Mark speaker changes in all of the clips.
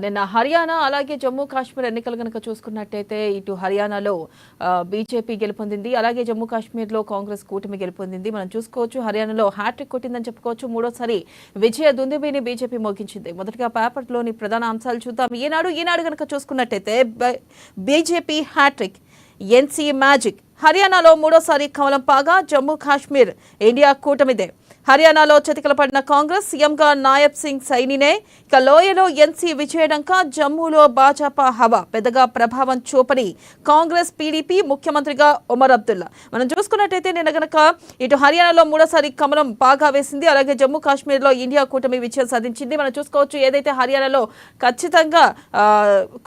Speaker 1: నిన్న హర్యానా అలాగే జమ్మూ కాశ్మీర్ ఎన్నికలు కనుక చూసుకున్నట్టయితే ఇటు హర్యానాలో బీజేపీ గెలుపొందింది. అలాగే జమ్మూ కాశ్మీర్లో కాంగ్రెస్ కూటమి గెలుపొందింది. మనం చూసుకోవచ్చు హర్యానాలో హ్యాట్రిక్ కొట్టిందని చెప్పుకోవచ్చు. మూడోసారి విజయ దుందుబిని బీజేపీ మోగించింది. మొదటగా పేపర్లోని ప్రధాన అంశాలు చూద్దాం. ఈనాడు కనుక చూసుకున్నట్టయితే బీజేపీ హ్యాట్రిక్, ఎన్సీ మ్యాజిక్. హర్యానాలో మూడోసారి కమలం పాగా, జమ్మూ కాశ్మీర్ ఇండియా కూటమిదే. హర్యానాలో చతికిల పడిన కాంగ్రెస్, సీఎంగా నాయబ్ సింగ్ సైనినే. ఇక లోయలో ఎన్సీ విజయడంక, జమ్మూలో భాజపా హవా పెద్దగా ప్రభావం చూపని కాంగ్రెస్, పీడీపీ, ముఖ్యమంత్రిగా ఒమర్ అబ్దుల్లా. మనం చూసుకున్నట్టయితే నిన్న గనక ఇటు హర్యానాలో మూడోసారి కమలం పాగా వేసింది. అలాగే జమ్మూ కాశ్మీర్లో ఇండియా కూటమి విజయం సాధించింది. మనం చూసుకోవచ్చు ఏదైతే హర్యానాలో ఖచ్చితంగా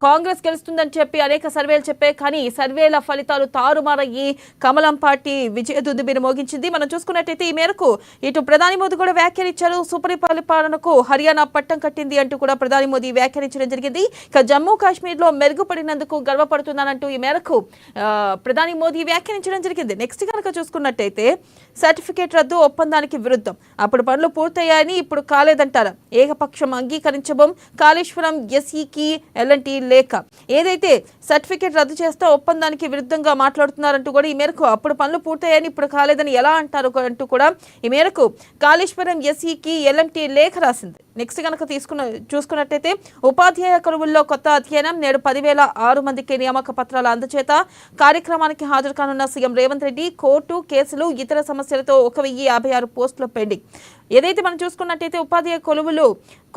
Speaker 1: కాంగ్రెస్ గెలుస్తుందని చెప్పి అనేక సర్వేలు చెప్పే, కానీ సర్వేల ఫలితాలు తారుమారయ్యి కమలం పార్టీ విజయ దుందుబిని మోగించింది. మనం చూసుకున్నట్టయితే ఈ మేరకు ఇటు ప్రధాని మోదీ కూడా వ్యాఖ్యానించారు. సుపరిపాలనకు హర్యానా పట్టం కట్టింది అంటూ కూడా ప్రధాని మోదీ వ్యాఖ్యానించడం జరిగింది. ఇక జమ్మూ కాశ్మీర్ లో మెరుగుపడినందుకు గర్వపడుతున్నానంటూ ఈ మేరకు ప్రధాని మోదీ వ్యాఖ్యానించడం జరిగింది. నెక్స్ట్ కనుక చూసుకున్నట్టయితే సర్టిఫికేట్ రద్దు ఒప్పందానికి విరుద్ధం, అప్పుడు పనులు పూర్తయ్యాయని ఇప్పుడు కాలేదంటారా? ఏకపక్షం అంగీకరించబోం, కాళేశ్వరం ఎస్ఈకి ఎల్ఎన్టీ లేఖ. ఏదైతే సర్టిఫికేట్ రద్దు చేస్తే ఒప్పందానికి విరుద్ధంగా మాట్లాడుతున్నారంటూ కూడా ఈ మేరకు అప్పుడు పనులు పూర్తయ్యాయని ఇప్పుడు కాలేదని ఎలా అంటారు అంటూ కూడా ఈ మేరకు కాళేశ్వరం ఎస్ఈకి ఎల్ఎన్టీ లేఖ రాసింది. నెక్స్ట్ కనుక చూసుకున్నట్టయితే ఉపాధ్యాయ కొలువుల్లో కొత్త అధ్యయనం, నేడు 10,006 మందికి నియామక పత్రాల అందచేత. కార్యక్రమానికి హాజరు కానున్న సీఎం రేవంత్ రెడ్డి. కోర్టు కేసులు, ఇతర సమస్యలతో 1,056 పోస్టులు పెండింగ్. ఏదైతే మనం చూసుకున్నట్టయితే ఉపాధ్యాయ కొలువులు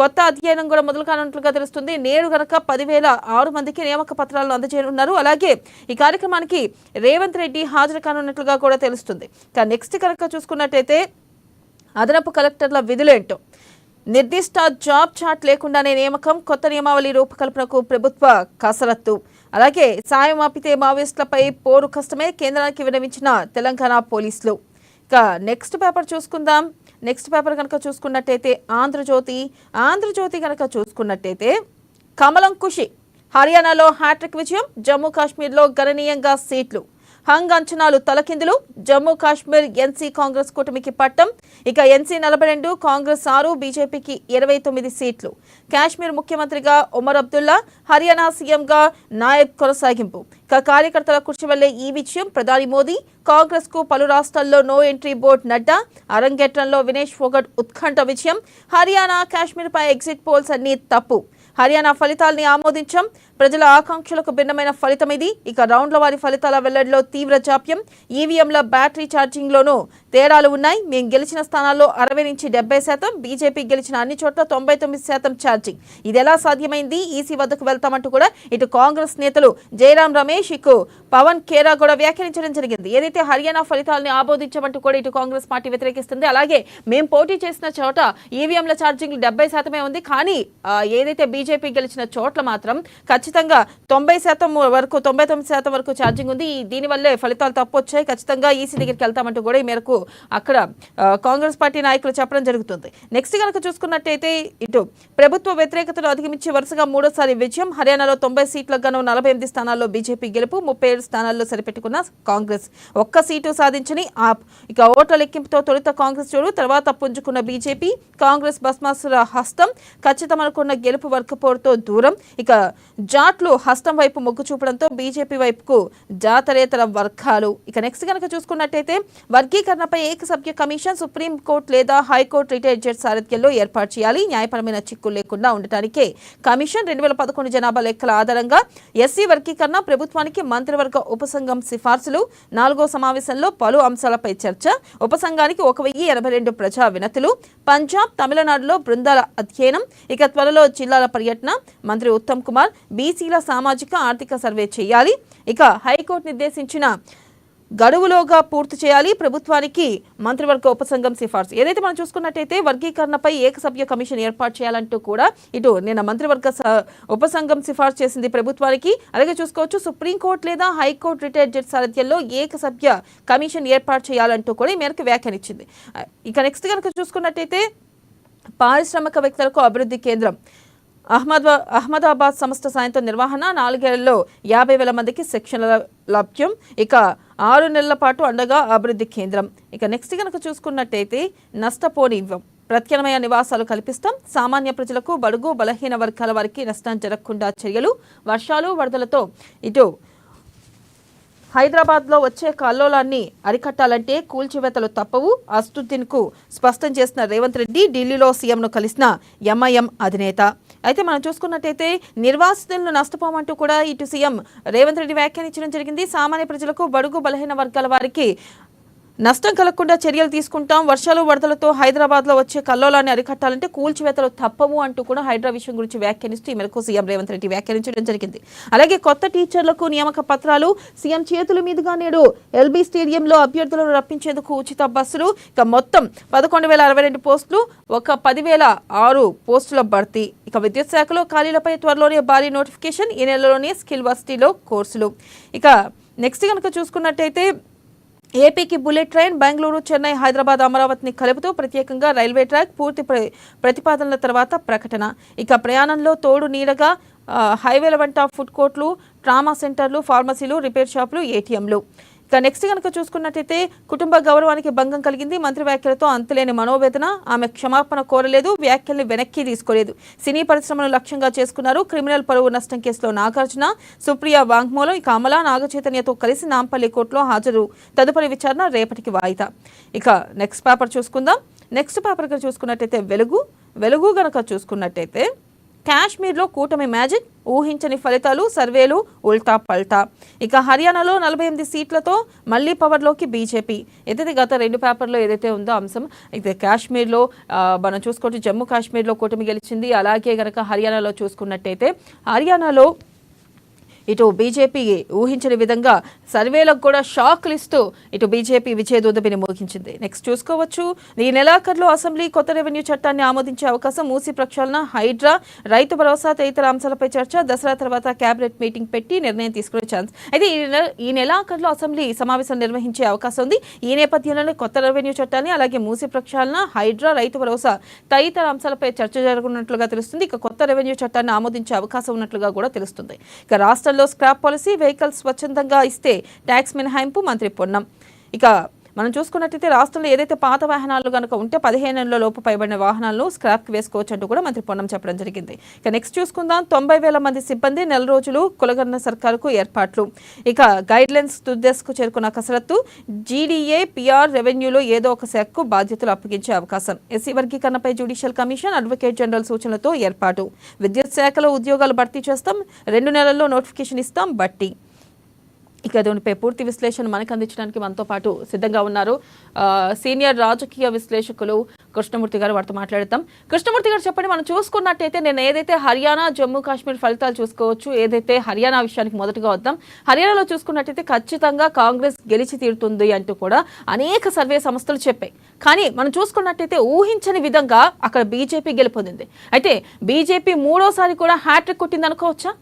Speaker 1: కొత్త అధ్యయనం కూడా మొదలు కానున్నట్లుగా తెలుస్తుంది. నేడు కనుక 10,006 మందికి నియామక పత్రాలను అందజేయనున్నారు. అలాగే ఈ కార్యక్రమానికి రేవంత్ రెడ్డి హాజరు కానున్నట్లుగా కూడా తెలుస్తుంది. నెక్స్ట్ కనుక చూసుకున్నట్టయితే అదనపు కలెక్టర్ల విధులేంటో. నిర్దిష్ట జాబ్ చార్ట్ లేకుండానే నియామకం, కొత్త నియమావళి రూపకల్పనకు ప్రభుత్వ కసరత్తు. అలాగే సాయం ఆపితే మావోయిస్టులపై పోరు కష్టమే, కేంద్రానికి విన్నవించిన తెలంగాణ పోలీసులు. ఇక నెక్స్ట్ పేపర్ చూసుకుందాం. నెక్స్ట్ పేపర్ కనుక చూసుకున్నట్టయితే ఆంధ్రజ్యోతి కనుక చూసుకున్నట్టయితే కమలం ఖుషి, హర్యానాలో హ్యాట్రిక్ విజయం, జమ్మూ కాశ్మీర్లో గణనీయంగా సీట్లు. హంగ్ అంచనాలు తలకిందులు, జమ్మూ కాశ్మీర్ ఎన్సీ కాంగ్రెస్ కూటమికి పట్టం. ఇక ఎన్సీ 42, కాంగ్రెస్ 6, బీజేపీకి 29 సీట్లు. కాశ్మీర్ ముఖ్యమంత్రిగా ఒమర్ అబ్దుల్లా, హర్యానా సీఎంగా నాయబ్ కొనసాగింపు. ఇక కార్యకర్తల కృషి వల్లే ఈ విజయం, ప్రధాని మోదీ. కాంగ్రెస్ కు పలు రాష్ట్రాల్లో నో ఎంట్రీ బోర్డు నడ్డా. అరంగేట్రంలో వినేష్ ఫోగట్ ఉత్కంఠ విజయం. హర్యానా, కాశ్మీర్ పై ఎగ్జిట్ పోల్స్ అన్ని తప్పు. హర్యానా ఫలితాల్ని ఆమోదించాం, ప్రజల ఆకాంక్షలకు భిన్నమైన ఫలితం ఇది. ఇక రౌండ్ల వారి ఫలితాల వెల్లడిలో తీవ్ర జాప్యం, ఈవీఎంల బ్యాటరీ ఛార్జింగ్లోనూ తేడాలు ఉన్నాయి. మేము గెలిచిన స్థానాల్లో 60 నుంచి 70%, బీజేపీ గెలిచిన అన్ని చోట్ల 99% ఛార్జింగ్. ఇది ఎలా సాధ్యమైంది? ఈసీ వద్దకు వెళ్తామంటూ కూడా ఇటు కాంగ్రెస్ నేతలు జయరాం రమేష్, ఇటు పవన్ ఖేరా కూడా వ్యాఖ్యానించడం జరిగింది. ఏదైతే హర్యానా ఫలితాలని ఆమోదించమంటూ కూడా ఇటు కాంగ్రెస్ పార్టీ వ్యతిరేకిస్తుంది. అలాగే మేము పోటీ చేసిన చోట ఈవీఎంల ఛార్జింగ్ 70% ఉంది, కానీ ఏదైతే బీజేపీ గెలిచిన చోట్ల మాత్రం ఖచ్చితంగా 90% వరకు 99% వరకు ఛార్జింగ్ ఉంది. దీనివల్లే ఫలితాలు తప్పు వచ్చాయి, ఖచ్చితంగా ఈసీ దగ్గరికి వెళ్తామంటూ కూడా ఈ మేరకు అక్కడ కాంగ్రెస్ పార్టీ నాయకులు చెప్పడం జరుగుతుంది. నెక్స్ట్ కనుక చూసుకున్నట్టయితే ఇటు ప్రభుత్వ వ్యతిరేకతను అధిగమించి వరుసగా మూడోసారి విజయం. హర్యానాలో 90 సీట్లకు గాను 48 స్థానాల్లో బీజేపీ గెలుపు, 37 స్థానాల్లో సరిపెట్టుకున్న కాంగ్రెస్. ఒక్క సీటు సాధించని ఆప్. ఇక ఓట్ల లెక్కింపుతో తొలుత కాంగ్రెస్ చూడు, తర్వాత పుంజుకున్న బీజేపీ. కాంగ్రెస్ భస్మాసుర హస్తం, ఖచ్చితమనుకున్న గెలుపు వర్కపోరుతో దూరం. ఇక జాట్లు హస్తం వైపు మొగ్గు చూపడంతో బీజేపీ వైపుకు జాతరేతర వర్గాలు. ఇక నెక్స్ట్ కనుక చూసుకున్నట్టయితే వర్గీకరణపై ఏకసభ్య కమిషన్, సుప్రీంకోర్టు లేదా హైకోర్టు రిటైర్డ్ జడ్జి సారథ్యంలో ఏర్పాటు చేయాలి. న్యాయపరమైన చిక్కులు లేకుండా ఉండటానికే కమిషన్. 2011 జనాభా లెక్కల ఆధారంగా ఎస్సీ వర్గీకరణ, ప్రభుత్వానికి మంత్రివర్గ ఉపసంఘం సిఫార్సులు. 4వ సమావేశంలో పలు అంశాలపై చర్చ. ఉపసంఘానికి 1082 ప్రజా వినతులు. పంజాబ్, తమిళనాడులో బృందాల అధ్యయనం. ఇక త్వరలో జిల్లాల పర్యటన. మంత్రి ఉత్తమ్ కుమార్, బీసీల సామాజిక ఆర్థిక సర్వే చేయాలి. ఇక హైకోర్టు నిర్దేశించిన గడువులోగా పూర్తి చేయాలి. ప్రభుత్వానికి మంత్రివర్గ ఉపసంఘం సిఫార్సు. ఏదైతే మనం చూసుకున్నట్టయితే వర్గీకరణపై ఏకసభ్య కమిషన్ ఏర్పాటు చేయాలంటూ కూడా ఇటు నిన్న మంత్రివర్గ ఉపసంఘం సిఫార్సు చేసింది ప్రభుత్వానికి. అలాగే చూసుకోవచ్చు సుప్రీంకోర్టు లేదా హైకోర్టు రిటైర్డ్ జడ్జి సారథ్యంలో ఏకసభ్య కమిషన్ ఏర్పాటు చేయాలంటూ కూడా ఈ మేరకు వ్యాఖ్యానించింది. ఇక నెక్స్ట్ కనుక చూసుకున్నట్టయితే పారిశ్రామికవేత్తలకు అభివృద్ధి కేంద్రం. అహ్మదాబాద్ సంస్థ సాయంతో నిర్వహణ. 4 ఏళ్లలో 50,000 మందికి శిక్షణ లభ్యం. ఇక 6 నెలల పాటు అండగా అభివృద్ధి కేంద్రం. ఇక నెక్స్ట్ కనుక చూసుకున్నట్టయితే నష్టపోనివ్వం. ప్రత్యామ్నాయ నివాసాలు కల్పిస్తాం, సామాన్య ప్రజలకు, బడుగు బలహీన వర్గాల వారికి నష్టం జరగకుండా చర్యలు, వర్షాలు వరదలతో ఇటు హైదరాబాద్లో వచ్చే కల్లోలాన్ని అరికట్టాలంటే కూల్చివేతలు తప్పవు. అసదుద్దీన్కు స్పష్టం చేసిన రేవంత్ రెడ్డి ఢిల్లీలో సీఎంను కలిసిన ఎంఐఎం అధినేత. అయితే మనం చూసుకున్నట్టయితే నిర్వాసితులను నష్టపోమంటూ కూడా ఇటు సీఎం రేవంత్ రెడ్డి వ్యాఖ్యానించడం జరిగింది. సామాన్య ప్రజలకు, బడుగు బలహీన వర్గాల వారికి నష్టం కలగకుండా చర్యలు తీసుకుంటాం, వర్షాలు వరదలతో హైదరాబాద్లో వచ్చే కల్లోలాన్ని అరికట్టాలంటే కూల్చివేతలు తప్పవు అంటూ కూడా హైడ్రా విషయం గురించి వ్యాఖ్యానిస్తూ ఈ మేరకు సీఎం రేవంత్ రెడ్డి వ్యాఖ్యానించడం జరిగింది. అలాగే కొత్త టీచర్లకు నియామక పత్రాలు సీఎం చేతుల మీదుగా నేడు ఎల్బీ స్టేడియంలో అభ్యర్థులను రప్పించేందుకు ఉచిత బస్సులు. ఇక మొత్తం 11,062 పోస్టులు, ఒక 10,006 పోస్టుల భర్తీ. ఇక విద్యుత్ శాఖలో ఖాళీలపై త్వరలోనే భారీ నోటిఫికేషన్, ఈ నెలలోనే స్కిల్ వర్సిటీలో కోర్సులు. ఇక నెక్స్ట్ కనుక చూసుకున్నట్టయితే ఏపీకి బుల్లెట్ ట్రైన్, బెంగళూరు, చెన్నై, హైదరాబాద్, అమరావతిని కలుపుతూ ప్రత్యేకంగా రైల్వే ట్రాక్ పూర్తి ప్రతిపాదనల తర్వాత ప్రకటన. ఇక ప్రయాణంలో తోడు నీడగా హైవేల వెంట ఫుడ్ కోర్టులు, ట్రామా సెంటర్లు, ఫార్మసీలు, రిపేర్ షాపులు, ఏటీఎంలు. ఇక నెక్స్ట్ కనుక చూసుకున్నట్టయితే కుటుంబ గౌరవానికి భంగం కలిగింది, మంత్రి వ్యాఖ్యలతో అంతులేని మనోవేదన, ఆమె క్షమాపణ కోరలేదు, వ్యాఖ్యల్ని వెనక్కి తీసుకోలేదు. సినీ పరిశ్రమను లక్ష్యంగా చేసుకున్నారు. క్రిమినల్ పరువు నష్టం కేసులో నాగార్జున, సుప్రియ వాంగ్మూలం. ఇక అమలా, నాగచైతన్యతో కలిసి నాంపల్లి కోర్టులో హాజరు, తదుపరి విచారణ రేపటికి వాయిదా. ఇక నెక్స్ట్ పేపర్ చూసుకుందాం. నెక్స్ట్ పేపర్ చూసుకున్నట్టయితే వెలుగు గనక చూసుకున్నట్టయితే కాశ్మీర్లో కూటమి మ్యాజిక్, ఊహించని ఫలితాలు, సర్వేలు ఉల్టా పల్టా. ఇక హర్యానాలో 48 సీట్లతో మళ్లీ పవర్లోకి బీజేపీ. ఏదైతే గత 2 పేపర్లో ఏదైతే ఉందో అంశం, అయితే కాశ్మీర్లో మనం చూసుకోవచ్చు జమ్మూ కాశ్మీర్లో కూటమి గెలిచింది. అలాగే గనక హర్యానాలో చూసుకున్నట్టయితే హర్యానాలో ఇటు బీజేపీ ఊహించని విధంగా సర్వేలకు కూడా షాక్లు ఇస్తూ ఇటు బీజేపీ విజయదూదబిని మోగించింది. నెక్స్ట్ చూసుకోవచ్చు, ఈ నెలాఖరులో అసెంబ్లీ కొత్త రెవెన్యూ చట్టాన్ని ఆమోదించే అవకాశం, మూసి ప్రక్షాళన, హైడ్రా, రైతు భరోసా తదితర అంశాలపై చర్చ, దసరా తర్వాత కేబినెట్ మీటింగ్ పెట్టి నిర్ణయం తీసుకునే ఛాన్స్. అయితే ఈ నెలాఖరులో అసెంబ్లీ సమావేశం నిర్వహించే అవకాశం ఉంది. ఈ నేపథ్యంలోనే కొత్త రెవెన్యూ చట్టాన్ని, అలాగే మూసి ప్రక్షాళన, హైడ్రా, రైతు భరోసా తదితర అంశాలపై చర్చ జరగనున్నట్లుగా తెలుస్తుంది. ఇక కొత్త రెవెన్యూ చట్టాన్ని ఆమోదించే అవకాశం ఉన్నట్లుగా కూడా తెలుస్తుంది. ఇక రాష్ట్ర స్క్రాప్ పాలసీ, వెహికల్స్ స్వచ్ఛందంగా ఇస్తే ట్యాక్స్ మినహాయింపు, మంత్రి పొన్నం. ఇక మనం చూసుకున్నట్టయితే రాష్ట్రంలో ఏదైతే పాత వాహనాలు కనుక ఉంటే 15 ఏళ్ల లోపు పైబడిన వాహనాలను స్క్రాప్కి వేసుకోవచ్చు అంటూ కూడా మంత్రి పొన్నం చెప్పడం జరిగింది. ఇక నెక్స్ట్ చూసుకుందాం, 90,000 మంది సిబ్బంది, నెల రోజులు కులగన్న సర్కారుకు ఏర్పాట్లు. ఇక గైడ్లైన్స్ తుదశకు చేరుకున్న కసరత్తు, జీడీఏ, పిఆర్, రెవెన్యూలో ఏదో ఒక శాఖకు బాధ్యతలు అప్పగించే అవకాశం, ఎస్సీ వర్గీకరణపై జ్యుడిషియల్ కమిషన్, అడ్వకేట్ జనరల్ సూచనలతో ఏర్పాటు, విద్యుత్ శాఖలో ఉద్యోగాలు భర్తీ చేస్తాం, 2 నెలల్లో నోటిఫికేషన్ ఇస్తాం బట్టి. ఇక దీనిపై పూర్తి విశ్లేషణ మనకు అందించడానికి మనతో పాటు సిద్ధంగా ఉన్నారు సీనియర్ రాజకీయ విశ్లేషకులు కృష్ణమూర్తి గారు. వారితో మాట్లాడతాం. కృష్ణమూర్తి గారు చెప్పండి, మనం చూసుకున్నట్టయితే నేను ఏదైతే హర్యానా, జమ్మూ కాశ్మీర్ ఫలితాలు చూసుకోవచ్చు, ఏదైతే హర్యానా విషయానికి మొదటగా వద్దాం. హర్యానాలో చూసుకున్నట్టయితే ఖచ్చితంగా కాంగ్రెస్ గెలిచి తీరుతుంది అంటూ కూడా అనేక సర్వే సంస్థలు చెప్పాయి. కానీ మనం చూసుకున్నట్టయితే ఊహించని విధంగా అక్కడ బీజేపీ గెలుపొందింది. అయితే బీజేపీ 3వ సారి కూడా హ్యాట్రిక్ కొట్టింది అనుకోవచ్చా?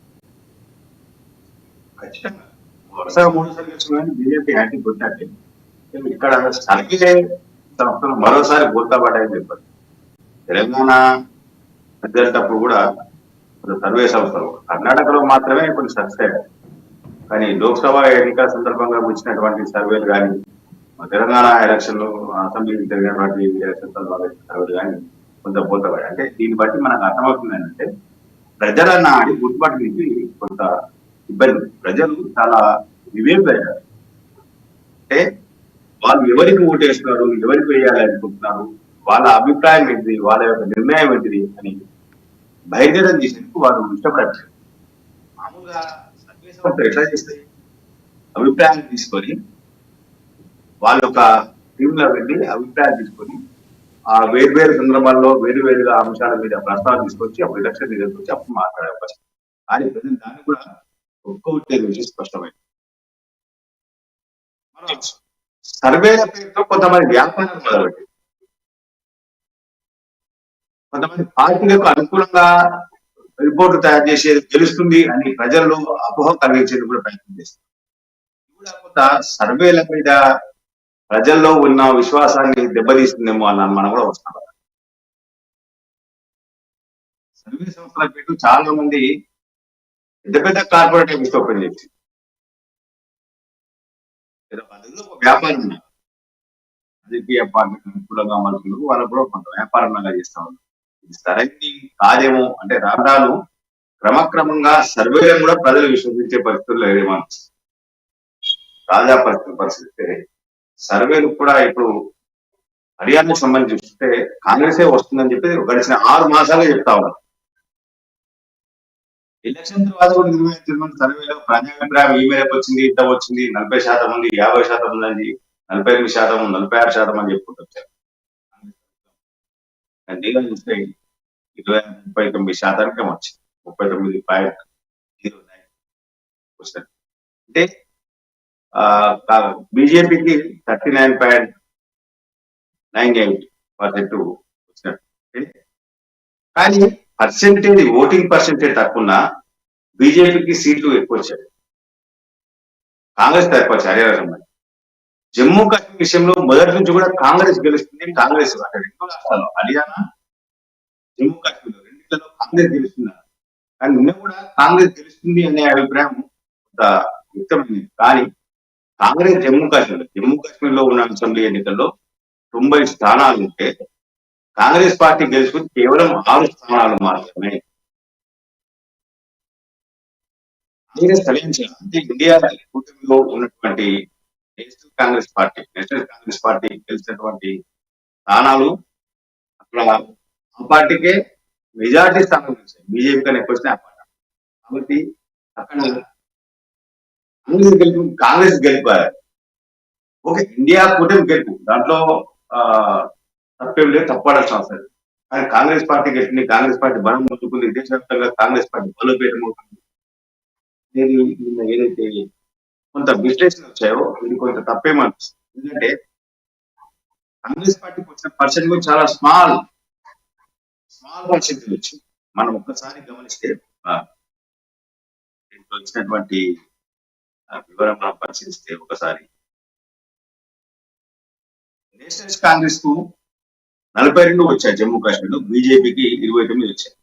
Speaker 2: వరుసగా 3సార్లు గెలిచిన బీజేపీ హ్యాట్రిక్ కొట్టినట్టే. ఇక్కడ సర్వే సంస్థలు మరోసారి బోల్తాబాటాయని చెప్పారు. తెలంగాణ జరిగేటప్పుడు కూడా సర్వే సంస్థలు కర్ణాటకలో మాత్రమే కొన్ని సక్సెస్ అయ్యాయి. కానీ లోక్సభ ఎన్నికల సందర్భంగా వచ్చినటువంటి సర్వేలు కానీ, తెలంగాణ ఎలక్షన్లు, అసెంబ్లీ జరిగినటువంటి ఎలక్షన్ సర్వేలు కానీ కొంత బోల్తాబాయి. అంటే దీన్ని బట్టి మనకు అర్థమవుతుంది ఏంటంటే ప్రజల నాడి గుర్తుబాటు నుంచి కొంత ఇబ్బంది. ప్రజలు చాలా వివేకయ్యారు. అంటే వాళ్ళు ఎవరికి ఓటేస్తున్నారు, ఎవరికి వేయాలి అనుకుంటున్నారు, వాళ్ళ అభిప్రాయం ఏంటిది, వాళ్ళ యొక్క నిర్ణయం ఏంటిది అని బహిర్గతం చేసేందుకు వాళ్ళు ఇష్టపడతారు. మామూలుగా సర్వే సంస్థలు ఎట్లా చేస్తాయి, అభిప్రాయాన్ని తీసుకొని వాళ్ళ యొక్క టీంలో వెళ్ళి అభిప్రాయాలు తీసుకొని ఆ వేర్వేరు సందర్భాల్లో వేరువేరుగా అంశాల మీద ప్రస్తావన తీసుకొచ్చి అప్పుడు ఎలక్షన్ తీసుకొచ్చి అప్పుడు మాట్లాడే అవకాశం. కానీ ప్రజలు దాన్ని కూడా ఒక్కొక్కటి విషయం స్పష్టమైంది. సర్వేల పేరుతో కొంతమంది వ్యాపారం మొదలుపెట్టి కొంతమంది పార్టీలకు అనుకూలంగా రిపోర్టు తయారు చేసేది గెలుస్తుంది అని ప్రజల్లో అపోహ కలిగించేది కూడా ప్రయత్నం చేస్తారు. కూడా కొంత సర్వేల మీద ప్రజల్లో ఉన్న విశ్వాసాన్ని దెబ్బతీస్తుందేమో అన్న మనం కూడా వస్తున్నాం. సర్వే సంస్థల పేరు చాలా మంది పెద్ద పెద్ద కార్పొరేట్ ఓపెన్ చేసి ఒక వ్యాపారం రాజకీయ పార్టీలకు అనుకూలంగా మనుషులు వాళ్ళు కూడా కొంత వ్యాపారంగా చేస్తా ఉన్నారు. ఇది సరైనది కాదేమో అంటే రాను క్రమక్రమంగా సర్వేలను కూడా ప్రజలు విశ్వసించే పరిస్థితుల్లో ఏమో తాజా పరిస్థితి సర్వేలు కూడా ఇప్పుడు హర్యానాకు సంబంధించి చూస్తే కాంగ్రెసే వస్తుందని చెప్పి గడిచిన 6 మాసాలుగా చెప్తా ఉన్నారు. ఎలక్షన్ తర్వాత కూడా 29 సర్వేలో ప్రజాభిప్రాయం ఈ మేరకు వచ్చింది, ఇంత వచ్చింది, 40% ఉంది, 50% ఉందండి, 48%, 46% అని చెప్పుకుంటూ వచ్చారు. నేరుగా చూస్తే 39% వచ్చింది, 39.09%. అంటే బీజేపీకి 39.98% వచ్చినట్టు. కానీ ఓటింగ్ పర్సెంటేజ్ తక్కువ బీజేపీకి సీట్లు ఎక్కువ వచ్చాయి, కాంగ్రెస్ తక్కువ వచ్చాయి. హర్యానా సంబంధించి జమ్మూ కాశ్మీర్ విషయంలో మొదటి నుంచి కూడా కాంగ్రెస్ గెలుస్తుంది. కాంగ్రెస్ అంటే 2 రాష్ట్రాలు హర్యానా, జమ్మూ కాశ్మీర్ రెండింటిలో కాంగ్రెస్ గెలుస్తున్నారు. కానీ నిన్న కూడా కాంగ్రెస్ గెలుస్తుంది అనే అభిప్రాయం వ్యక్తమైంది. కానీ కాంగ్రెస్ జమ్మూ కాశ్మీర్ లో ఉన్న అసెంబ్లీ ఎన్నికల్లో 90 స్థానాలు ఉంటే కాంగ్రెస్ పార్టీ గెలుచుకుని కేవలం 6 స్థానాలు మాత్రమే. కాంగ్రెస్ అంటే ఇండియా కూటమిలో ఉన్నటువంటి నేషనల్ కాంగ్రెస్ పార్టీ గెలిచినటువంటి స్థానాలు అక్కడ ఆ పార్టీకే మెజారిటీ స్థానాలు వచ్చాయి, బీజేపీ కన్నా ఎక్కువ వచ్చినాయి ఆ పార్టీ. కాబట్టి అక్కడ కాంగ్రెస్ గెలిపారు. ఓకే, ఇండియా కూటమి గెలుపు దాంట్లో తప్పేం లేదు, తప్పడాల్సిన అవసరం లేదు. కానీ కాంగ్రెస్ పార్టీ గెలిచింది, కాంగ్రెస్ పార్టీ బలం ముందుకుంది, దేశవ్యాప్తంగా కాంగ్రెస్ పార్టీ బలోపేతం అవుతుంది. ఏదైతే కొంత విశ్లేషణ వచ్చాయో ఇది కొంత తప్పేమనిపిస్తుంది. ఎందుకంటే కాంగ్రెస్ పార్టీకి వచ్చిన పర్సెంట్ చాలా స్మాల్ పర్సెంటేజ్ వచ్చింది. మనం ఒక్కసారి గమనిస్తే దీంట్లో వచ్చినటువంటి వివరం మనం పరిశీలిస్తే ఒకసారి నేషనల్ కాంగ్రెస్ కు 42 వచ్చాయి జమ్మూ కాశ్మీర్ లో, బీజేపీకి 29 వచ్చాయి.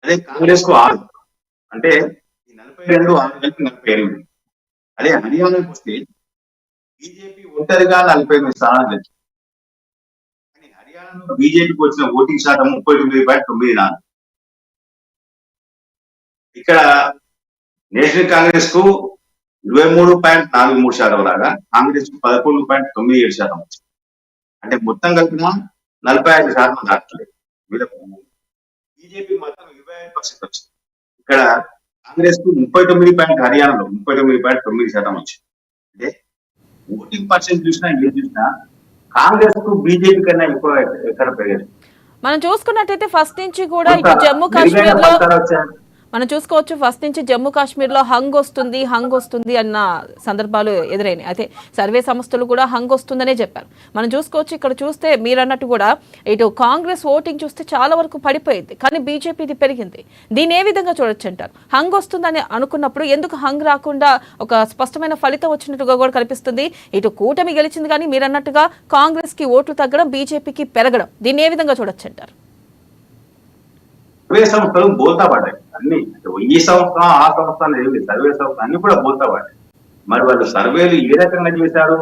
Speaker 2: అదే కాంగ్రెస్ కు 6, అంటే 42 6 కలిపి 48. అదే హర్యానాకు వస్తే బీజేపీ ఒంటరిగా 48 స్థానాలు గెలిచింది. కానీ హర్యానాలో బీజేపీకి వచ్చిన ఓటింగ్ శాతం 39.94. ఇక్కడ నేషనల్ కాంగ్రెస్ కు 23.43% రాగా కాంగ్రెస్ కు 11.97% వచ్చింది. అంటే మొత్తం కలిపిన 45% దాటలేదు. వీళ్ళకు బీజేపీ మాత్రం 25% వచ్చింది. ఇక్కడ కాంగ్రెస్ కు 39 హర్యానాలో 39.9% వచ్చింది. అంటే ఓటింగ్ పర్సెంట్ చూసినా ఏం చూసినా కాంగ్రెస్ కు బీజేపీ కన్నా ఎక్కువ ఎక్కడ పెరిగారు.
Speaker 1: మనం చూసుకున్నట్టయితే ఫస్ట్ నుంచి కూడా ఇటు జమ్మూ కాశ్మీర్ లో మనం చూసుకోవచ్చు, ఫస్ట్ నుంచి జమ్మూ కాశ్మీర్లో హంగ్ వస్తుంది అన్న సందర్భాలు ఎదురైనాయి. అయితే సర్వే సంస్థలు కూడా హంగ్ వస్తుందనే చెప్పారు. మనం చూసుకోవచ్చు, ఇక్కడ చూస్తే మీరు అన్నట్టు కూడా ఇటు కాంగ్రెస్ ఓటింగ్ చూస్తే చాలా వరకు పడిపోయింది, కానీ బీజేపీది పెరిగింది. దీన్ని ఏ విధంగా చూడొచ్చు అంటారు? హంగ్ వస్తుందని అనుకున్నప్పుడు ఎందుకు హంగ్ రాకుండా ఒక స్పష్టమైన ఫలితం వచ్చినట్టుగా కూడా కనిపిస్తుంది. ఇటు కూటమి గెలిచింది, కానీ మీరు అన్నట్టుగా కాంగ్రెస్ కి ఓట్లు తగ్గడం, బీజేపీకి పెరగడం, దీన్ని ఏ విధంగా చూడొచ్చు అంటారు?
Speaker 2: సర్వే సంస్థలు బోల్తా పడ్డాయి అన్ని. ఈ సంస్థ ఆ సంస్థ అనేది సర్వే సంస్థ అన్ని కూడా బోల్తా పడ్డాయి. మరి వాళ్ళు సర్వేలు ఏ రకంగా చేశారు?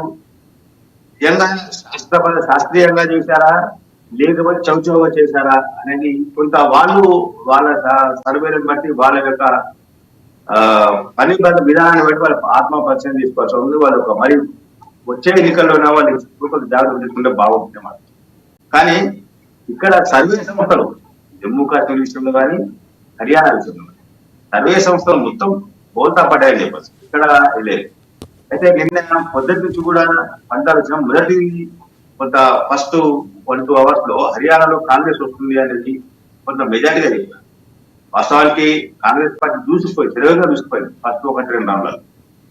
Speaker 2: నిజంగా శాస్త్రీయంగా చేశారా, లేకపోతే చౌచౌగా చేశారా అనేది కొంత వాళ్ళ సర్వేలను బట్టి వాళ్ళ యొక్క పని విధానాన్ని బట్టి వాళ్ళ ఆత్మ పరిచయం తీసుకోవాల్సి ఉంది. వాళ్ళు ఒక మరి వచ్చే ఎన్నికల్లోనే వాళ్ళు కొంచెం జాగ్రత్త తీసుకుంటే బాగుంటుంది మాట. కానీ ఇక్కడ సర్వే సంస్థలు జమ్మూ కాశ్మీర్ విషయంలో కానీ హర్యానా విషయంలో సర్వే సంస్థలు మొత్తం బోల్తా పడ్డాయని చెప్పచ్చు, ఇక్కడ లేదు. అయితే నిన్న పొద్దుటి నుంచి కూడా ఫలితాలు వచ్చిన మొదటి కొంత ఫస్ట్ 1-2 అవర్స్ లో హర్యానాలో కాంగ్రెస్ వస్తుంది అనేది కొంత మెజారిటీగా చెప్పారు. వాస్తవానికి కాంగ్రెస్ పార్టీ తెలివిగా దూసిపోయింది ఫస్ట్ 1-2 రౌండ్లలో.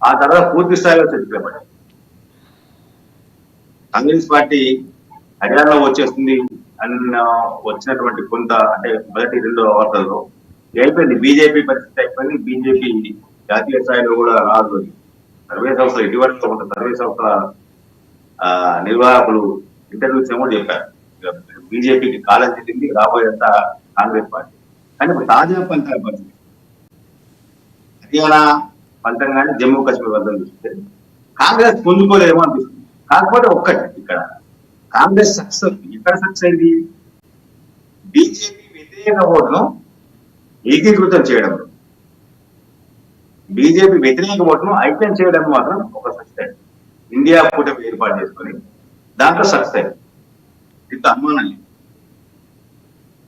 Speaker 2: ఆ తర్వాత పూర్తి స్థాయిలో చర్చపడ్డాయి. కాంగ్రెస్ పార్టీ హర్యానాలో వచ్చేస్తుంది అన్న వచ్చినటువంటి కొంత అంటే మొదటి 2 అవర్లలో అయిపోయింది. బీజేపీ పరిస్థితి అయిపోయింది. బీజేపీ జాతీయ స్థాయిలో కూడా రాదు. సర్వే సంస్థలు ఇటీవల కొంత సర్వే సంస్థల నిర్వాహకులు ఇంటర్వ్యూస్ ఏమో చెప్పారు, బీజేపీకి కాలం చెల్లింది రాబోయేంత కాంగ్రెస్ పార్టీ. కానీ తాజా ఫలితాల పరిస్థితి హర్యానా ఫలితం కానీ జమ్మూ కాశ్మీర్ వద్ద చూస్తే కాంగ్రెస్ పొందుకోలేమో అనిపిస్తుంది. కాకపోతే ఒక్కటి ఇక్కడ కాంగ్రెస్ సక్సెస్ ఎక్కడ సక్సెస్ అయింది, బీజేపీ వ్యతిరేక ఓటును ఏకీకృతం చేయడం, బీజేపీ వ్యతిరేక ఓటును ఐక్యం చేయడం మాత్రం ఒక సక్సెస్. ఇండియా కూటమి ఏర్పాటు చేసుకొని దాంట్లో సక్సెస్ అయింది, ఇంత అనుమానం లేదు.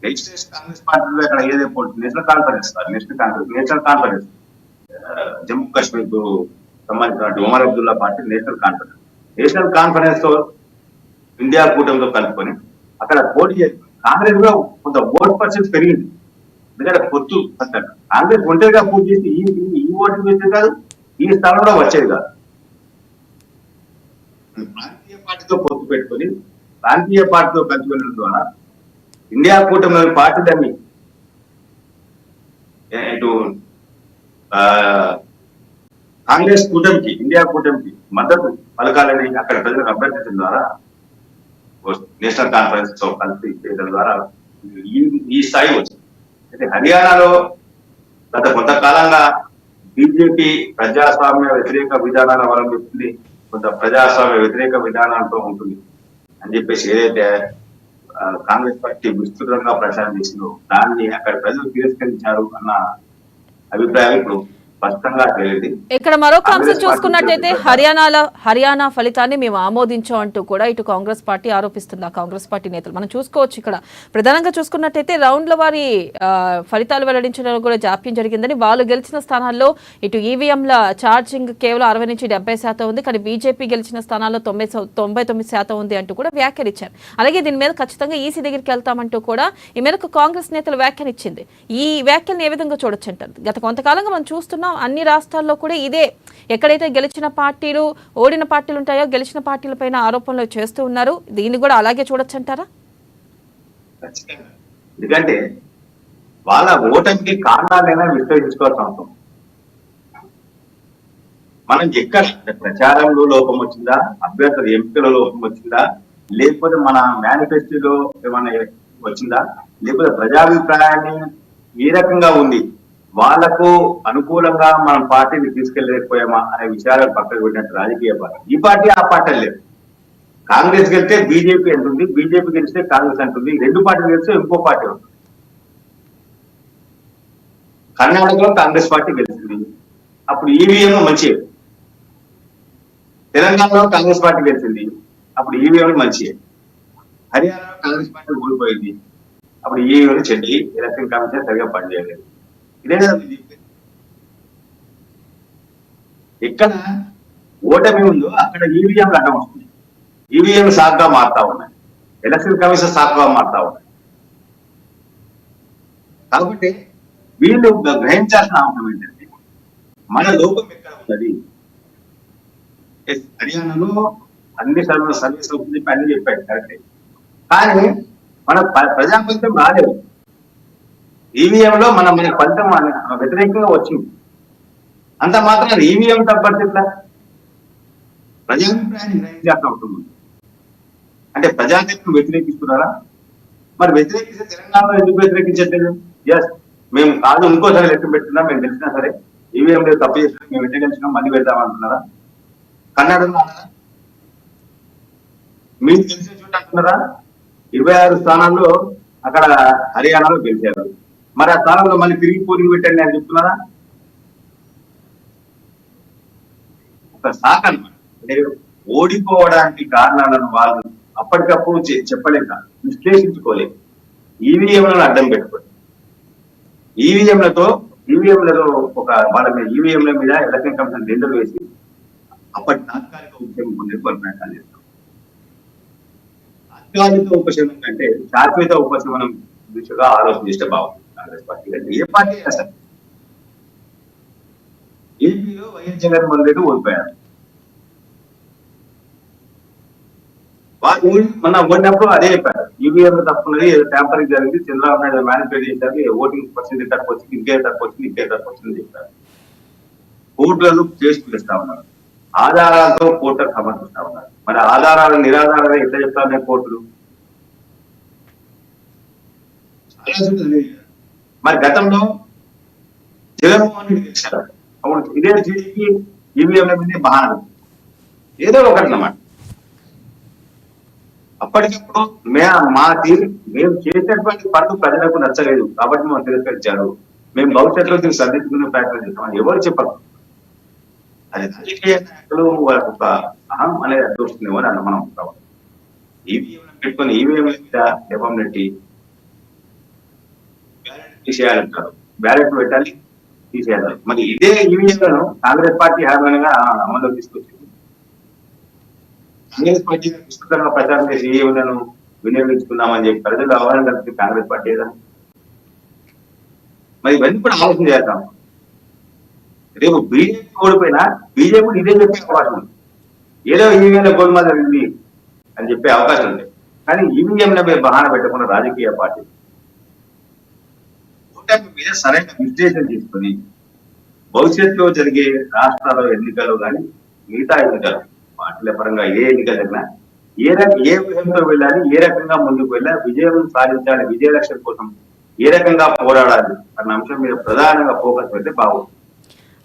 Speaker 2: నెక్స్ట్ కాంగ్రెస్ పార్టీలో అక్కడ ఏదే నేషనల్ కాన్ఫరెన్స్ జమ్మూ కాశ్మీర్ కు సంబంధించిన Umar Abdullah party national conference తో ఇండియా కూటమితో కలుపుకొని అక్కడ పోటీ చేసి కాంగ్రెస్ లో కొంత ఓట్ పర్సెంట్ పెరిగింది. ఎందుకంటే పొత్తు కాంగ్రెస్ ఒంటరిగా పోటీ చేసి ఈ ఓటు వచ్చేది కాదు, ఈ స్థానంలో వచ్చేది కాదు. ప్రాంతీయ పార్టీతో పొత్తు పెట్టుకొని ప్రాంతీయ పార్టీతో కలిసి వెళ్ళడం ద్వారా ఇండియా కూటమిలోని పార్టీలన్నీ ఇటు కాంగ్రెస్ కూటమికి ఇండియా కూటమికి మద్దతు పలకాలని అక్కడ ప్రజలకు అభ్యర్థించడం ద్వారా నేషనల్ కాన్ఫరెన్స్ తో కలిసి చేయడం ద్వారా ఈ స్థాయి వచ్చింది. అయితే హర్యానాలో గత కొంతకాలంగా బీజేపీ ప్రజాస్వామ్య వ్యతిరేక విధానాలు అవలంబిస్తుంది, కొంత ప్రజాస్వామ్య వ్యతిరేక విధానాలతో ఉంటుంది అని చెప్పేసి ఏదైతే కాంగ్రెస్ పార్టీ విస్తృతంగా ప్రచారం చేసిందో దాన్ని అక్కడ ప్రజలు తిరస్కరించారు అన్న అభిప్రాయం ఇప్పుడు స్పష్టంగా తెలియదు.
Speaker 1: ఇక్కడ మరొక అంశం చూసుకున్నట్టయితే హర్యానా ఫలితాన్ని మేము ఆమోదించాం అంటూ కూడా ఇటు కాంగ్రెస్ పార్టీ ఆరోపిస్తుంది. ఆ కాంగ్రెస్ పార్టీ నేతలు మనం చూసుకోవచ్చు. ఇక్కడ ప్రధానంగా చూసుకున్నట్టయితే రౌండ్ల వారి ఫలితాలు వెల్లడించడంలో కూడా జాప్యం జరిగిందని, వాళ్ళు గెలిచిన స్థానాల్లో ఇటు ఈవీఎంల ఛార్జింగ్ కేవలం 60 నుంచి 70% ఉంది, కానీ బీజేపీ గెలిచిన స్థానాల్లో 99% ఉంది అంటూ కూడా వ్యాఖ్యానించారు. అలాగే దీని మీద ఖచ్చితంగా ఈసీ దగ్గరికి వెళ్తామంటూ కూడా ఈ మేరకు కాంగ్రెస్ నేతలు వ్యాఖ్యానిచ్చింది. ఈ వ్యాఖ్యలను ఏ విధంగా చూడొచ్చు అంటారు? గత కొంతకాలంగా మనం చూస్తున్నాం అన్ని రాష్ట్రాల్లో కూడా ఇదే, ఎక్కడైతే గెలిచిన పార్టీలు ఓడిన పార్టీలు ఉంటాయో గెలిచిన పార్టీల పైన ఆరోపణలు చేస్తూ ఉన్నారు. దీన్ని కూడా అలాగే చూడొచ్చు అంటారా?
Speaker 2: ఎందుకంటే వాళ్ళ ఓటమికి కారణాలైనా విశ్లేషించుకోవాల్సిన అవసరం. మనం ఎక్కడ ప్రచారంలో లోపం వచ్చిందా, అభ్యర్థుల ఎంపికలో లోపం వచ్చిందా, లేకపోతే మన మేనిఫెస్టోలో ఏమైనా వచ్చిందా, లేకపోతే ప్రజాభిప్రాయాన్ని ఏ రకంగా ఉంది, వాళ్లకు అనుకూలంగా మనం పార్టీని తీసుకెళ్లలేకపోయామా అనే విషయాలను పక్కకు పెట్టినట్టు రాజకీయ పార్టీ ఈ పార్టీ ఆ పార్టీ లేదు. కాంగ్రెస్ గెలిస్తే బీజేపీ అంటుంది, బీజేపీ గెలిస్తే కాంగ్రెస్ అంటుంది, రెండు పార్టీలు గెలిస్తే ఇంకో పార్టీ ఉంటుంది. కర్ణాటకలో కాంగ్రెస్ పార్టీ గెలిచింది, అప్పుడు ఈవీఎం మంచి. తెలంగాణలో కాంగ్రెస్ పార్టీ గెలిచింది, అప్పుడు ఈవీఎం మంచి. హర్యానాలో కాంగ్రెస్ పార్టీ ఓడిపోయింది, అప్పుడు ఈవీఎం చెడ్డి, ఎలక్షన్ కమిషన్ సరిగా పనిచేయలేదు. ఇదే ఎక్కడ ఓటమి ఉందో అక్కడ ఈవీఎంలు అడ్డం వస్తుంది, ఈవీఎం సాగ్గా మారుతా ఉన్నాయి, ఎలక్షన్ కమిషన్ సాగ్గా మారుతా ఉన్నాయి. కాబట్టి వీళ్ళు గ్రహించాల్సిన అవసరం ఏంటంటే మన లోపం ఎక్కడ ఉన్నది. హర్యానాలో అన్ని సర్వీస్ అవుతుంది అన్ని చెప్పాడు కరెక్టే, కానీ మన ప్రజాఫలితం రాలేదు. ఈవీఎంలో మన ఫలితం వ్యతిరేకంగా వచ్చింది, అంత మాత్రం ఈవీఎం తప్పటి ఎట్లా ప్రజాభిప్రాయాన్ని గ్రహించాల్సిన అవసరం ఉంది. అంటే ప్రజాతీర్పును వ్యతిరేకిస్తున్నారా? మరి వ్యతిరేకిస్తే తెలంగాణలో ఎందుకు వ్యతిరేకించట్లేదు? ఎస్ మేము కాదు ఇంకోసారి లెక్క పెట్టుకున్నా, మేము తెలిసినా సరే ఈవీఎం లేదు తప్పు చేస్తున్నాం, మేము వ్యతిరేకించినాం, మళ్ళీ పెడతామంటున్నారా? కర్ణాటకలో మీరు గెలిచిన చోట అంటున్నారా? 26 స్థానాల్లో అక్కడ హర్యానాలో గెలిచారు, మరి ఆ స్థానంలో మళ్ళీ తిరిగి పోలింగ్ పెట్టండి అని చెప్తున్నారా? ఒక శాఖ అంటే ఓడిపోవడానికి కారణాలను వాళ్ళు అప్పటికప్పుడు చెప్పలేక విశ్లేషించుకోలేదు, ఈవీఎంలను అడ్డం పెట్టుకోలేదు. ఈవీఎంలతో ఒక వాళ్ళ మీద ఈవీఎంల మీద ఎలక్షన్ కమిషన్ నిందలు వేసి అప్పటి తాత్కాలిక ఉపశమనం పొందే ప్రయత్నాలు చేస్తాం. తాత్కాలిక ఉపశమనం కంటే శాశ్వత ఉపశమనం దిశగా ఆలోచన చేస్తే బాగుంది కాంగ్రెస్ పార్టీ. అంటే ఏ పార్టీ అసలు ఏపీలో వైఎస్ జగన్మోహన్ రెడ్డి ఓడిపోయారు. వాళ్ళు మొన్న ఓడినప్పుడు అదే చెప్పారు, ఈవీఎం తప్పున్నది, ట్యాంపరింగ్ జరిగింది, చంద్రబాబు నాయుడు మ్యానిపులేట్ చేశారు, ఓటింగ్ పర్సెంటేజ్ తక్కువ వచ్చింది, ఇంకే తక్కువ వచ్చింది చెప్పారు. కోర్టులను కేసు పిలుస్తా ఉన్నారు, ఆధారాలతో కోర్టుకు సమర్పిస్తా ఉన్నారు. మరి ఆధారాలు నిరాధారాలు ఎట్లా చెప్తారు కోర్టులు? మరి గతంలో జగన్మోహన్ రెడ్డి గెలిచారు, అప్పుడు ఇదే టీడీపీ ఈవీఎంల మీదే బహానం. ఏదో ఒకటి అన్నమాట. అప్పటికప్పుడు మా తీరు మేము చేసేటువంటి పనులు ప్రజలకు నచ్చలేదు కాబట్టి మేము తిరస్కరించారు. మేము భవిష్యత్తులో దీన్ని సరిదిద్దుకునే ప్రయత్నం చేస్తామని ఎవరు చెప్పరు. అది రాజకీయ నాయకులు వాళ్ళకు ఒక అహం అనేది అడ్డొస్తుందేమో అని మనం ఈవీఎం పెట్టుకొని ఈవీఎం జపం నెట్టి బ్యాలెట్ తీసేయాలంటారు. బ్యాలెట్ పెట్టాలి, తీసేయాలి. మరి ఇదే ఈవీఎంలను కాంగ్రెస్ పార్టీ హామీగా అమలు తీసుకొచ్చింది. కాంగ్రెస్ పార్టీ విస్తృతంగా ప్రచారం చేసి ఈవీఎంలను వినియోగించుకున్నామని చెప్పి ప్రజలు అవగాహన కలిపి కాంగ్రెస్ పార్టీ ఏదా? మరి ఇవన్నీ కూడా ఆలోచన చేద్దాం. రేపు బీజేపీ ఓడిపోయినా బీజేపీ ఇదే చెప్పే అవకాశం ఉంది. ఏదో ఈవీఎంల గోల్మాల్ జరిగింది అని చెప్పే అవకాశం ఉంది. కానీ ఈవీఎంలపై బహాన పెట్టకుండా రాజకీయ పార్టీ ఓటమి మీద సరైన విశ్లేషణ తీసుకొని భవిష్యత్తులో జరిగే రాష్ట్రాల ఎన్నికలు కానీ మిగతా ఎన్నికలు పార్టీల పరంగా ఏ ఎన్నికలు జరిగినా ఏ వ్యూహంతో వెళ్ళాలి, ఏ రకంగా ముందుకు వెళ్ళాలి, విజయం సాధించాలి, విజయ లక్ష్యం కోసం ఏ రకంగా పోరాడాలి అన్న అంశం మీద ప్రధానంగా ఫోకస్ పెడితే బాగుంది.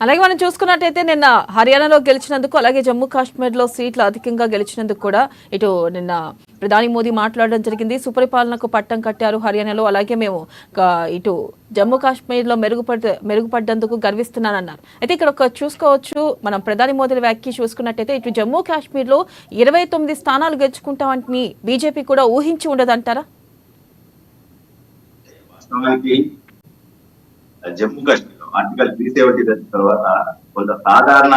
Speaker 1: అలాగే మనం చూసుకున్నట్టయితే నిన్న హర్యానాలో గెలిచినందుకు, అలాగే జమ్మూ కాశ్మీర్లో సీట్లు అధికంగా గెలిచినందుకు కూడా ఇటు నిన్న ప్రధాని మోదీ మాట్లాడడం జరిగింది. సుపరిపాలనకు పట్టం కట్టారు హర్యానాలో, అలాగే మేము ఇటు జమ్మూ కాశ్మీర్లో మెరుగుపడ్డందుకు గర్విస్తున్నానన్నారు. అయితే ఇక్కడ ఒక చూసుకోవచ్చు, మనం ప్రధాని మోదీ వ్యాఖ్య చూసుకున్నట్టయితే ఇటు జమ్మూ కాశ్మీర్లో 29 స్థానాలు గెలుచుకుంటామని బీజేపీ కూడా ఊహించి ఉండదంటారా?
Speaker 2: జమ్మూ కాశ్మీర్ ఆర్టికల్ 370 తర్వాత కొంత సాధారణ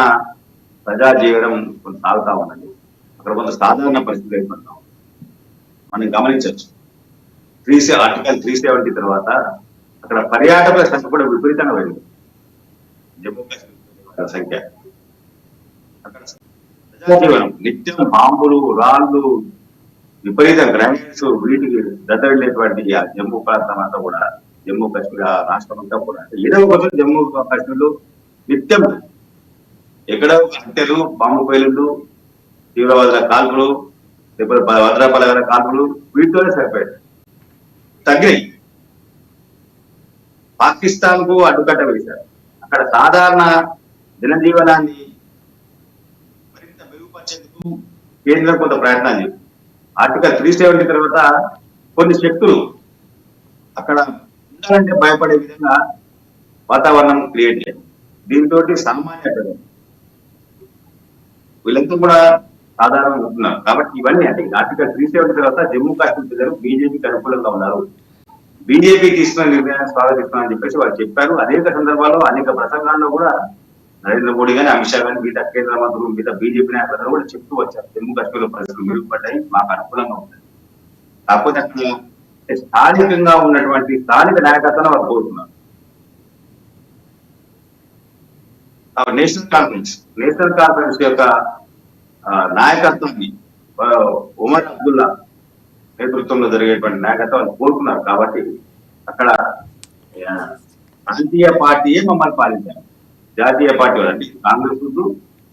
Speaker 2: ప్రజా జీవనం కొంత సాగుతా ఉన్నది. అక్కడ కొంత సాధారణ పరిస్థితులు ఏర్పడతాం మనం గమనించవచ్చు. ఆర్టికల్ 370 తర్వాత అక్కడ పర్యాటకుల సంఖ్య కూడా విపరీతంగా పెరిగింది. జమ్మూ కాశ్మీర్ సంఖ్య అక్కడ ప్రజా జీవనం నిత్యం బాంబులు, రాళ్లు, విపరీత గ్రైనేడ్స్ వీటికి దద్దరిల్లేటువంటి ఆ జమ్మూ ప్రాంతం అంతా కూడా, జమ్మూ కాశ్మీర్ రాష్ట్రం అంతా కూడా ఏదో ఒక జమ్మూ కాశ్మీర్లో నిత్యం ఎక్కడో హత్యలు, బాంబు పేలుళ్ళు, తీవ్రవాదుల కాల్పులు, లేకపోతే భద్రపలగల కాల్పులు వీటితోనే సరిపోయాయి, తగ్గాయి. పాకిస్తాన్ కు అడ్డుకట్ట వేశారు. అక్కడ సాధారణ జనజీవనాన్ని మరింత మెరుగుపరిచేందుకు కేంద్రం కొంత ప్రయత్నాలు చేసింది. ఆర్టికల్ 370 తర్వాత కొన్ని శక్తులు అక్కడ ఉండాలంటే భయపడే విధంగా వాతావరణం క్రియేట్ చేయాలి. దీంతో సామాన్య ప్రజలు వీళ్ళంతా కూడా సాధారణంగా ఉంటున్నారు. కాబట్టి ఇవన్నీ అంటే ఆర్టికల్ 370 తర్వాత జమ్మూ కాశ్మీర్ ప్రజలు బీజేపీకి అనుకూలంగా ఉన్నారు. బీజేపీ తీసుకున్న నిర్ణయాన్ని స్వాగతిస్తున్నామని చెప్పేసి వాళ్ళు చెప్పారు. అనేక సందర్భాల్లో అనేక ప్రసంగాల్లో కూడా నరేంద్ర మోడీ గానీ, అమిత్ షా గానీ, మిగతా కేంద్ర మంత్రులు, మిగతా బీజేపీ నాయకులు కూడా చెప్తూ వచ్చారు జమ్మూ కాశ్మీర్ లో పరిస్థితులు మెరుగుపడ్డాయి, మాకు అనుకూలంగా ఉంటాయి. కాకపోతే అక్కడ స్థానికంగా ఉన్నటువంటి స్థానిక నాయకత్వాన్ని వారు కోరుతున్నారు. నేషనల్ కాన్ఫరెన్స్ యొక్క నాయకత్వాన్ని ఉమర్ అబ్దుల్లా నేతృత్వంలో జరిగేటువంటి నాయకత్వాన్ని కోరుకున్నారు. కాబట్టి అక్కడ ప్రాంతీయ పార్టీయే మమ్మల్ని పాలించారు, జాతీయ పార్టీ వాళ్ళండి కాంగ్రెస్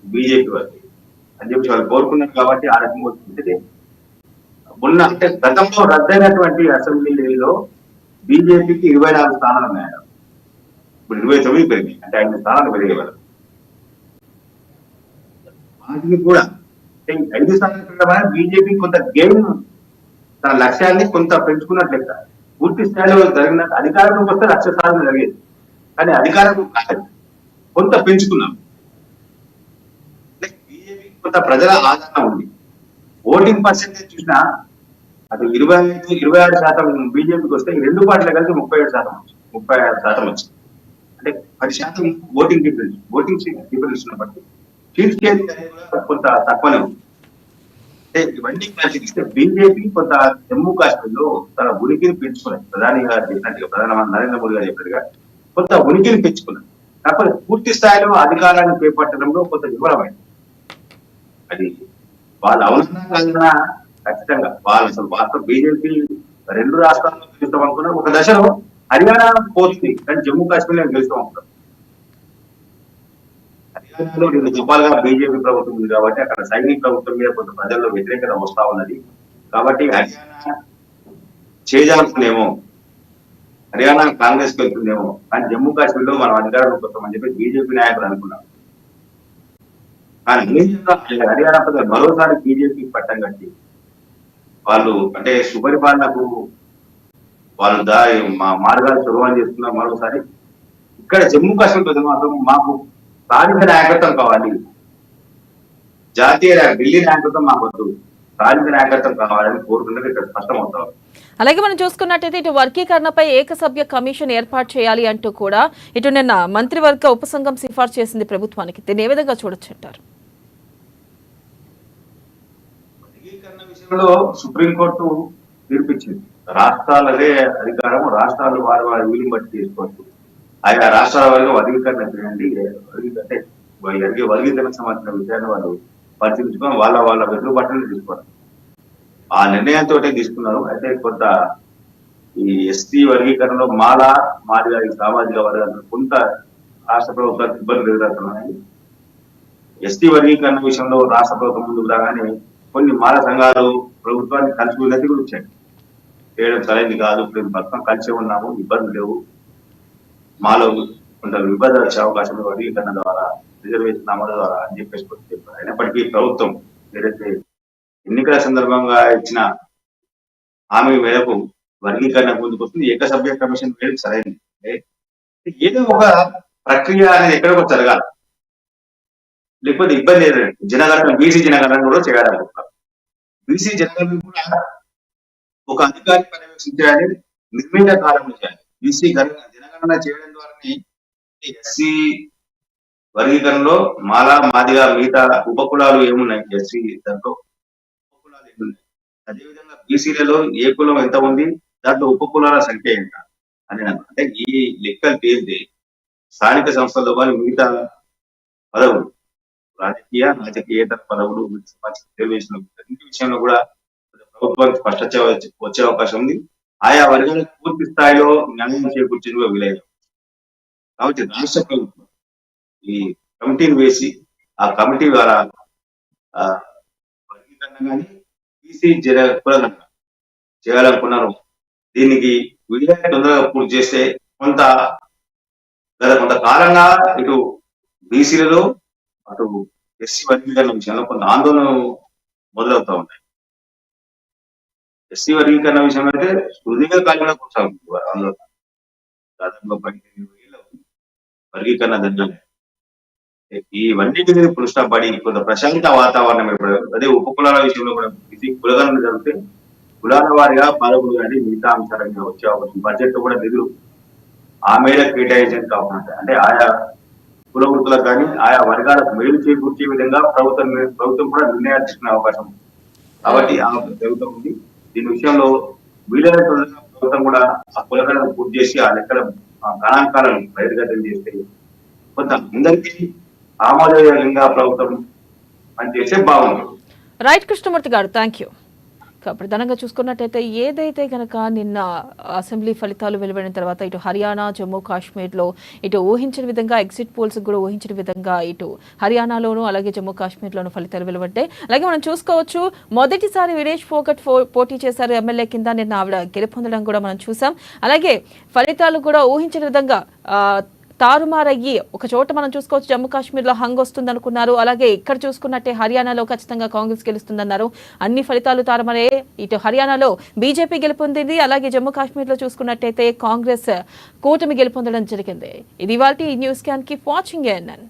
Speaker 2: బీజేపీ వాళ్ళు అని చెప్పి వాళ్ళు కోరుకున్నారు. కాబట్టి ఆ రకంగా వచ్చింది. మొన్న అంటే గతంలో రద్దయినటువంటి అసెంబ్లీలో బీజేపీకి 24 స్థానాలు ఉన్నాయి. ఇప్పుడు 29 పెరిగింది, అంటే 5 స్థానాలు పెరిగేవారు. వాటిని కూడా 5 స్థానాలు పెరగడం బీజేపీ కొంత గెయిన్, తన లక్ష్యాన్ని కొంత పెంచుకున్నట్లు లెక్క. పూర్తి స్థాయిలో జరిగిన అధికారంలోకి వస్తే 1,00,000 స్థానాలు జరిగేది, కానీ అధికారం కాలేదు, కొంత పెంచుకున్నాం. బీజేపీ కొంత ప్రజల ఆదరణ ఉంది. ఓటింగ్ పర్సెంటేజ్ చూసినా అటు 26% బీజేపీకి వస్తే ఈ రెండు పార్టీలు కలిసి 36% వచ్చింది. అంటే 10% ఓటింగ్ డిఫరెన్స్ ఉన్నప్పటికీ సీట్ షేర్ కొంత తక్కువనే ఉంది. అంటే ఇవన్నీ పరిశీలిస్తే బీజేపీ కొంత జమ్మూ కాశ్మీర్ లో తన ఉనికిని పెంచుకున్నది. ప్రధాని గారు చెప్పినట్టుగా, ప్రధానమంత్రి నరేంద్ర మోడీ గారు చెప్పినట్టుగా కొంత ఉనికిని పెంచుకున్నది. కాకపోతే పూర్తి స్థాయిలో అధికారాన్ని చేపట్టడంలో కొంత వివరమైంది. అది వాళ్ళ అవసరంగా ఖచ్చితంగా వాళ్ళు అసలు వాస్తవం బీజేపీ 2 రాష్ట్రాల్లో గెలుస్తాం అనుకున్నారు. ఒక దశలో హర్యానా పోతుంది, కానీ జమ్మూ కాశ్మీర్ లో గెలుస్తాం అనుకున్నారు. హర్యానాలో 2 దఫాలుగా బీజేపీ ప్రభుత్వం ఉంది కాబట్టి అక్కడ సైనిక ప్రభుత్వం మీద కొంత ప్రజల్లో వ్యతిరేకత వస్తా ఉన్నది. కాబట్టి హర్యానా చేజారుతుందేమో, హర్యానా కాంగ్రెస్ కి వెళ్తుందేమో, కానీ జమ్మూ కాశ్మీర్ లో మనం అధికారంలోకి వస్తామని చెప్పి బీజేపీ నాయకులు అనుకున్నారు. కానీ హర్యానా ప్రజలు మరోసారి బీజేపీ పట్టం కట్టి వాళ్ళు అంటే సుపరిపాలనకు వాళ్ళు మార్గాలు సులభం చేస్తున్నారు. మరోసారి ఇక్కడ జమ్మూ కాశ్మీర్ ప్రజలు మాత్రం మాకు స్థానిక నాయకత్వం కావాలి, జాతీయ ఢిల్లీ నాయకత్వం మాకు వద్దు, స్థానిక నాయకత్వం కావాలని కోరుకుంటే ఇక్కడ స్పష్టమవుతాం.
Speaker 1: అలాగే మనం చూసుకున్నట్టయితే ఇటు వర్గీకరణపై ఏకసభ్య కమిషన్ ఏర్పాటు చేయాలి అంటూ కూడా ఇటు నిన్న మంత్రివర్గ ఉపసంఘం సిఫార్సు చేసింది ప్రభుత్వానికి. దీన్ని ఏ విధంగా చూడొచ్చంటారు?
Speaker 2: వర్గీకరణ విషయంలో సుప్రీంకోర్టు తీర్పిచ్చింది. రాష్ట్రాలదే అధికారం, రాష్ట్రాలు వారి వీలుని బట్టి చేసుకోవచ్చు. ఆయా రాష్ట్రాల వారిగా వర్గీకరణ చేయండి, అంటే వర్గీకరణ సంబంధించిన విషయాన్ని వాళ్ళు పరిశీలించుకొని వాళ్ళ వెసులుబాటుని తీసుకోవాలి. ఆ నిర్ణయంతో తీసుకున్నారు. అయితే కొంత ఈ ఎస్టీ వర్గీకరణలో మాదిగా ఈ సామాజిక వర్గాలు కొంత రాష్ట్ర ప్రభుత్వానికి ఇబ్బందులు ఎదురవుతున్నాయి. ఎస్టీ వర్గీకరణ విషయంలో రాష్ట్ర ప్రభుత్వం ముందుకు రాగానే కొన్ని మాల సంఘాలు ప్రభుత్వాన్ని కలిసి ఉన్నది కూడా వచ్చాయి. చేయడం సరైనది కాదు, ఇప్పుడు మొత్తం కలిసి ఉన్నాము, ఇబ్బందులు లేవు, మాలో కొంత విభజన వచ్చే అవకాశం వర్గీకరణ ద్వారా, రిజర్వేషన్ అమలు ద్వారా అని చెప్పేసి చెప్పారు. అయినప్పటికీ ప్రభుత్వం ఏదైతే ఎన్నికల సందర్భంగా ఇచ్చిన హామీ మేరకు వర్గీకరణ ముందుకు వస్తుంది. ఏకసభ్య కమిషన్ వేయడం సరైనది. ఏదో ఒక ప్రక్రియ అనేది ఎక్కడికో జరగాలి, లేకపోతే ఇబ్బంది ఏదండి. జనగణన బీసీ జనగణన కూడా చేయాలనుకుంటున్నారు. బీసీ జనగణన కూడా ఒక అధికారి పర్యవేక్షించాలని నిర్ణీత కాలంలో చేయాలి. బీసీ జనగణన చేయడం ద్వారానే ఎస్సీ వర్గీకరణలో మాదిగా మిగతా ఉపకులాలు ఏమున్నాయి, ఎస్సీ దాంట్లో ఉపకులాలు ఏమున్నాయి, అదేవిధంగా బీసీలలో ఏ కులం ఎంత ఉంది, దాంట్లో ఉపకులాల సంఖ్య ఎంత అని అంటే ఈ లెక్కలు తేలితే స్థానిక సంస్థల్లో కానీ మిగతా పదవులు రాజకీయేతర పదవులు రిజర్వేషన్ విషయంలో కూడా ప్రభుత్వానికి స్పష్టత వచ్చే అవకాశం ఉంది. ఆయా వర్గాలకు పూర్తి స్థాయిలో న్యాయం చేకూర్చేందుకు వీలైన కాబట్టి రాష్ట్ర ప్రభుత్వం ఈ కమిటీని వేసి ఆ కమిటీ ద్వారా వర్గీకరణ కానీ బీసీ కులంగా చేయాలనుకున్నారు. దీనికి వీలైన తొందరగా పూర్తి చేస్తే కొంతకాలంగా ఇటు బీసీలలో అటు ఎస్సీ వర్గీకరణ విషయంలో కొంత ఆందోళన మొదలవుతా ఉన్నాయి. ఎస్సీ వర్గీకరణ విషయం అయితే సుదీర్ఘకాలంలో కొనసాగుతుంది ఆందోళన. దాదాపుగా 15 వర్గీకరణ జరిగింది. ఇవన్నిటి మీద పురుషపడి కొంత ప్రశాంత వాతావరణం అదే ఉపకులాల విషయంలో కూడా ఇది కులగణన జరిగితే కులాల వారిగా పదవులు కానీ మిగతా అంశాలుగా వచ్చే అవకాశం, బడ్జెట్ కూడా నిధులు ఆ మేర కేటాయించడం కాకుండా అంటే ఆయా కుల వృత్తులకు కానీ ఆయా వర్గాలకు మేలు చేకూర్చే విధంగా ప్రభుత్వం కూడా నిర్ణయాలు తీసుకునే అవకాశం ఉంది. కాబట్టి ఆ ప్రభుత్వం ఉంది. దీని విషయంలో వీలైన ప్రభుత్వం కూడా ఆ కులగణను పూర్తి చేసి ఆ లెక్కల గణాంకాలను బహిర్గతం చేస్తే కొంత అందరికీ ఆమోదయోగ్యంగా ప్రభుత్వం పనిచేస్తే బాగుంటుంది.
Speaker 1: రైట్ కృష్ణమూర్తి గారు, థ్యాంక్ యూ. ప్రధానంగా చూసుకున్నట్టయితే ఏదైతే కనుక నిన్న అసెంబ్లీ ఫలితాలు వెలువడిన తర్వాత ఇటు హర్యానా, జమ్మూ కాశ్మీర్లో ఇటు ఊహించిన విధంగా ఎగ్జిట్ పోల్స్ కూడా ఊహించిన విధంగా ఇటు హర్యానాలోను అలాగే జమ్మూ కాశ్మీర్లోను ఫలితాలు వెలువడ్డాయి. అలాగే మనం చూసుకోవచ్చు మొదటిసారి వినేష్ ఫోగట్ పోటీ చేశారు ఎమ్మెల్యే కింద. నిన్న ఆవిడ గెలుపొందడం కూడా మనం చూసాం. అలాగే ఫలితాలు కూడా ఊహించిన విధంగా తారుమారయ్యి ఒక చోట మనం చూసుకోవచ్చు జమ్మూ కాశ్మీర్లో హంగ్ వస్తుంది అనుకున్నారు. అలాగే ఇక్కడ చూసుకున్నట్టే హర్యానాలో ఖచ్చితంగా కాంగ్రెస్ గెలుస్తుందన్నారు. అన్ని ఫలితాలు తారుమారే. ఇటు హర్యానాలో బీజేపీ గెలుపొందింది, అలాగే జమ్మూ కాశ్మీర్లో చూసుకున్నట్టయితే కాంగ్రెస్ కూటమి గెలుపొందడం జరిగింది. ఇది ఇవాల్టి news can. Keep watching ANN.